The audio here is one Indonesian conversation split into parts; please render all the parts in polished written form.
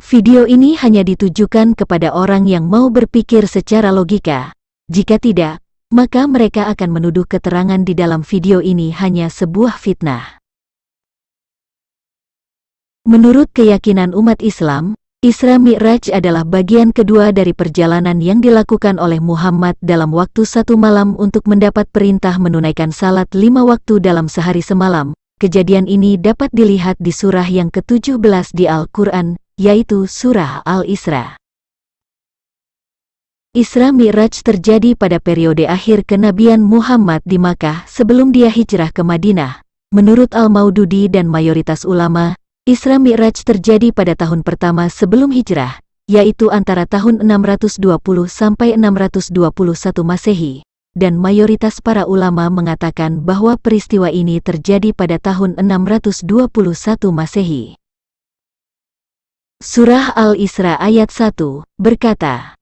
Video ini hanya ditujukan kepada orang yang mau berpikir secara logika. Jika tidak, maka mereka akan menuduh keterangan di dalam video ini hanya sebuah fitnah. Menurut keyakinan umat Islam, Isra Mi'raj adalah bagian kedua dari perjalanan yang dilakukan oleh Muhammad dalam waktu 1 malam untuk mendapat perintah menunaikan salat 5 waktu dalam sehari semalam. Kejadian ini dapat dilihat di surah yang ke-17 di Al-Quran, yaitu Surah Al-Isra. Isra Mi'raj terjadi pada periode akhir kenabian Muhammad di Makkah sebelum dia hijrah ke Madinah. Menurut Al-Maududi dan mayoritas ulama, Isra Mi'raj terjadi pada tahun pertama sebelum hijrah, yaitu antara tahun 620 sampai 621 Masehi, dan mayoritas para ulama mengatakan bahwa peristiwa ini terjadi pada tahun 621 Masehi. Surah Al-Isra ayat 1 berkata,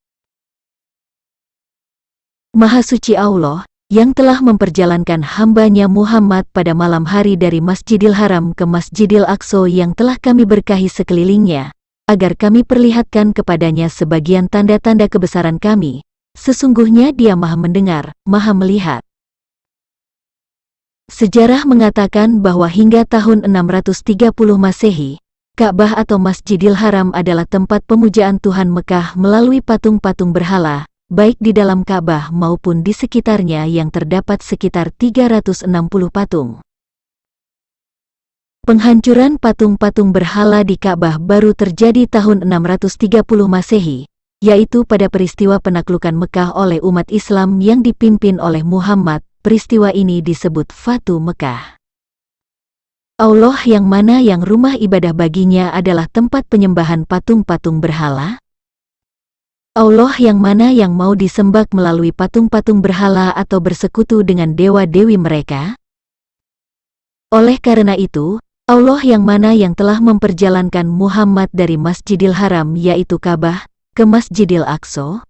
Maha Suci Allah, yang telah memperjalankan hambanya Muhammad pada malam hari dari Masjidil Haram ke Masjidil Aqsa yang telah kami berkahi sekelilingnya, agar kami perlihatkan kepadanya sebagian tanda-tanda kebesaran kami. Sesungguhnya Dia Maha Mendengar, Maha Melihat. Sejarah mengatakan bahwa hingga tahun 630 Masehi, Ka'bah atau Masjidil Haram adalah tempat pemujaan Tuhan Mekah melalui patung-patung berhala, baik di dalam Ka'bah maupun di sekitarnya yang terdapat sekitar 360 patung. Penghancuran patung-patung berhala di Ka'bah baru terjadi tahun 630 Masehi, yaitu pada peristiwa penaklukan Mekah oleh umat Islam yang dipimpin oleh Muhammad. Peristiwa ini disebut Fatu Mekah. Allah yang mana yang rumah ibadah baginya adalah tempat penyembahan patung-patung berhala? Allah yang mana yang mau disembah melalui patung-patung berhala atau bersekutu dengan dewa-dewi mereka? Oleh karena itu, Allah yang mana yang telah memperjalankan Muhammad dari Masjidil Haram yaitu Ka'bah, ke Masjidil Aqsa?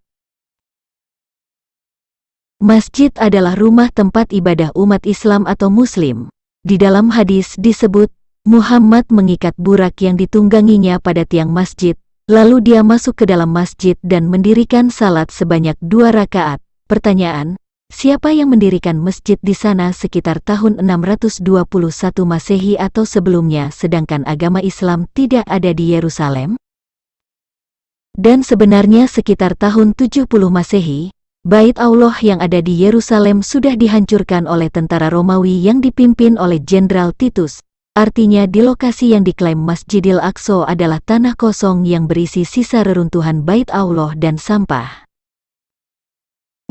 Masjid adalah rumah tempat ibadah umat Islam atau Muslim. Di dalam hadis disebut, Muhammad mengikat burak yang ditungganginya pada tiang masjid, lalu dia masuk ke dalam masjid dan mendirikan salat sebanyak 2 rakaat. Pertanyaan, siapa yang mendirikan masjid di sana sekitar tahun 621 Masehi atau sebelumnya sedangkan agama Islam tidak ada di Yerusalem? Dan sebenarnya sekitar tahun 70 Masehi, Bait Allah yang ada di Yerusalem sudah dihancurkan oleh tentara Romawi yang dipimpin oleh Jenderal Titus. Artinya di lokasi yang diklaim Masjidil Aqsa adalah tanah kosong yang berisi sisa reruntuhan Bait Allah dan sampah.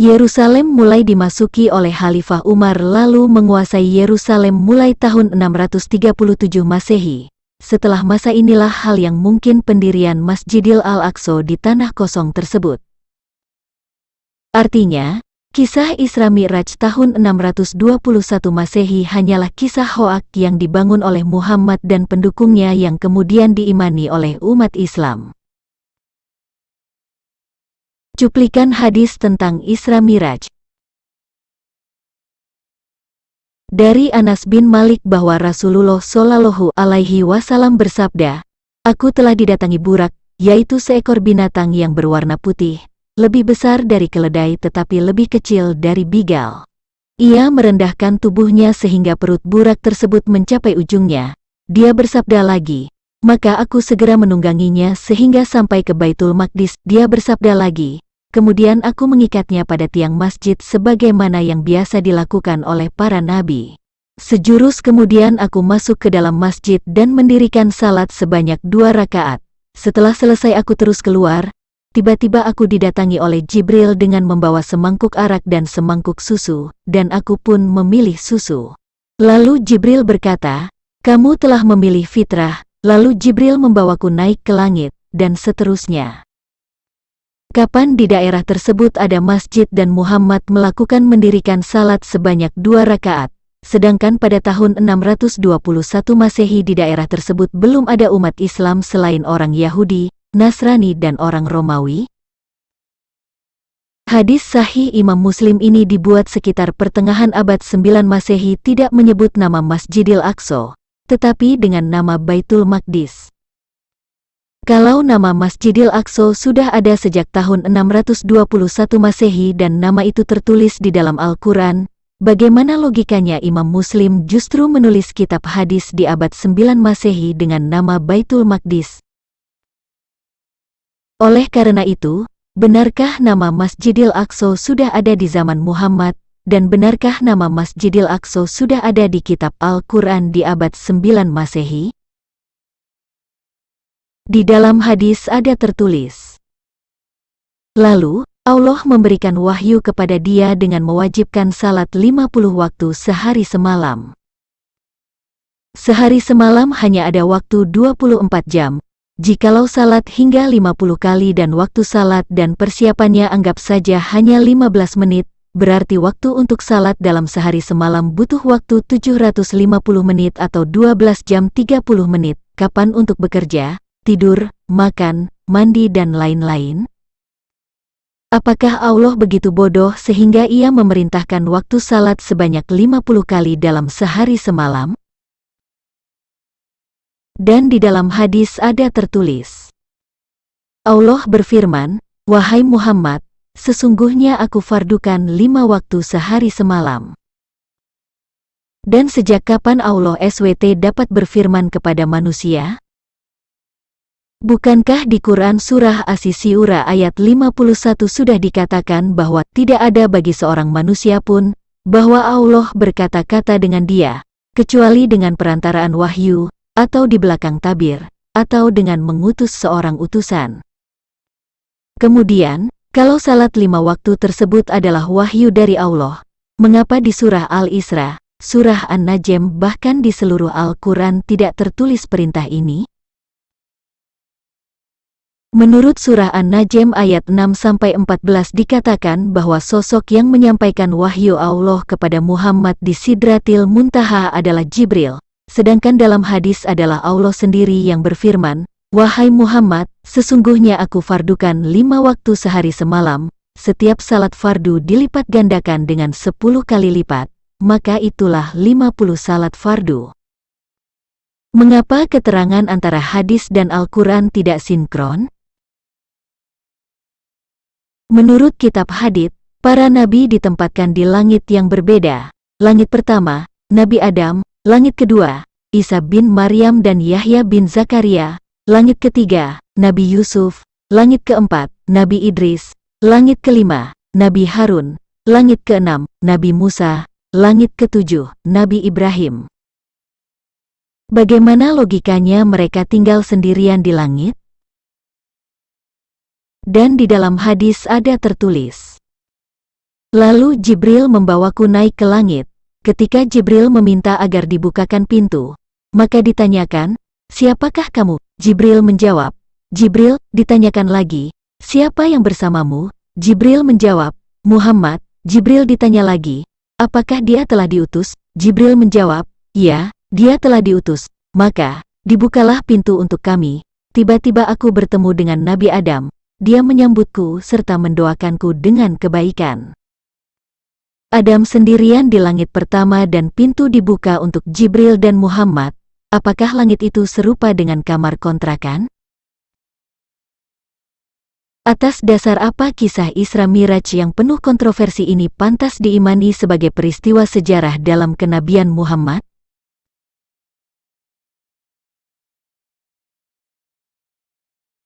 Yerusalem mulai dimasuki oleh Khalifah Umar lalu menguasai Yerusalem mulai tahun 637 Masehi. Setelah masa inilah hal yang mungkin pendirian Masjidil Al-Aqsa di tanah kosong tersebut. Artinya, kisah Isra Mi'raj tahun 621 Masehi hanyalah kisah hoak yang dibangun oleh Muhammad dan pendukungnya yang kemudian diimani oleh umat Islam. Cuplikan hadis tentang Isra Mi'raj. Dari Anas bin Malik bahwa Rasulullah Shallallahu Alaihi Wasallam bersabda, Aku telah didatangi burak, yaitu seekor binatang yang berwarna putih, lebih besar dari keledai tetapi lebih kecil dari bigal. Ia merendahkan tubuhnya sehingga perut burak tersebut mencapai ujungnya. Dia bersabda lagi, maka aku segera menungganginya sehingga sampai ke Baitul Maqdis. Dia bersabda lagi, kemudian aku mengikatnya pada tiang masjid sebagaimana yang biasa dilakukan oleh para nabi. Sejurus kemudian aku masuk ke dalam masjid dan mendirikan salat sebanyak 2 rakaat. Setelah selesai aku terus keluar. Tiba-tiba aku didatangi oleh Jibril dengan membawa semangkuk arak dan semangkuk susu, dan aku pun memilih susu. Lalu Jibril berkata, kamu telah memilih fitrah, lalu Jibril membawaku naik ke langit, dan seterusnya. Kapan di daerah tersebut ada masjid dan Muhammad melakukan mendirikan salat sebanyak 2 rakaat, sedangkan pada tahun 621 Masehi di daerah tersebut belum ada umat Islam selain orang Yahudi, Nasrani dan orang Romawi? Hadis sahih Imam Muslim ini dibuat sekitar pertengahan abad 9 Masehi tidak menyebut nama Masjidil Aqsa, tetapi dengan nama Baitul Maqdis. Kalau nama Masjidil Aqsa sudah ada sejak tahun 621 Masehi dan nama itu tertulis di dalam Al-Quran, bagaimana logikanya Imam Muslim justru menulis kitab hadis di abad 9 Masehi dengan nama Baitul Maqdis? Oleh karena itu, benarkah nama Masjidil Aqsa sudah ada di zaman Muhammad, dan benarkah nama Masjidil Aqsa sudah ada di kitab Al-Quran di abad 9 Masehi? Di dalam hadis ada tertulis, lalu Allah memberikan wahyu kepada dia dengan mewajibkan salat 50 waktu sehari semalam. Sehari semalam hanya ada waktu 24 jam, jikalau salat hingga 50 kali dan waktu salat dan persiapannya anggap saja hanya 15 menit, berarti waktu untuk salat dalam sehari semalam butuh waktu 750 menit atau 12 jam 30 menit. Kapan untuk bekerja, tidur, makan, mandi dan lain-lain? Apakah Allah begitu bodoh sehingga ia memerintahkan waktu salat sebanyak 50 kali dalam sehari semalam? Dan di dalam hadis ada tertulis, Allah berfirman, "Wahai Muhammad, sesungguhnya aku fardukan 5 waktu sehari semalam." Dan sejak kapan Allah SWT dapat berfirman kepada manusia? Bukankah di Quran Surah As-Syi'ura ayat 51 sudah dikatakan bahwa tidak ada bagi seorang manusia pun, bahwa Allah berkata-kata dengan dia, kecuali dengan perantaraan wahyu, atau di belakang tabir, atau dengan mengutus seorang utusan. Kemudian, kalau salat 5 waktu tersebut adalah wahyu dari Allah, mengapa di Surah Al-Isra, Surah An-Najm bahkan di seluruh Al-Quran tidak tertulis perintah ini? Menurut Surah An-Najm ayat 6-14 dikatakan bahwa sosok yang menyampaikan wahyu Allah kepada Muhammad di Sidratil Muntaha adalah Jibril, sedangkan dalam hadis adalah Allah sendiri yang berfirman, "Wahai Muhammad, sesungguhnya aku fardukan 5 waktu sehari semalam, setiap salat fardu dilipat gandakan dengan 10 kali lipat, maka itulah 50 salat fardu." Mengapa keterangan antara hadis dan Al-Quran tidak sinkron? Menurut kitab hadits, para nabi ditempatkan di langit yang berbeda. Langit pertama, Nabi Adam; langit kedua, Isa bin Maryam dan Yahya bin Zakaria; langit ketiga, Nabi Yusuf; langit keempat, Nabi Idris; langit kelima, Nabi Harun; langit keenam, Nabi Musa; langit ketujuh, Nabi Ibrahim. Bagaimana logikanya mereka tinggal sendirian di langit? Dan di dalam hadis ada tertulis, lalu Jibril membawaku naik ke langit. Ketika Jibril meminta agar dibukakan pintu, maka ditanyakan, "Siapakah kamu?" Jibril menjawab. Jibril ditanyakan lagi, "Siapa yang bersamamu?" Jibril menjawab, "Muhammad." Jibril ditanya lagi, "Apakah dia telah diutus?" Jibril menjawab, "Ya, dia telah diutus." Maka, dibukalah pintu untuk kami. Tiba-tiba aku bertemu dengan Nabi Adam. Dia menyambutku serta mendoakanku dengan kebaikan. Adam sendirian di langit pertama dan pintu dibuka untuk Jibril dan Muhammad. Apakah langit itu serupa dengan kamar kontrakan? Atas dasar apa kisah Isra Miraj yang penuh kontroversi ini pantas diimani sebagai peristiwa sejarah dalam kenabian Muhammad?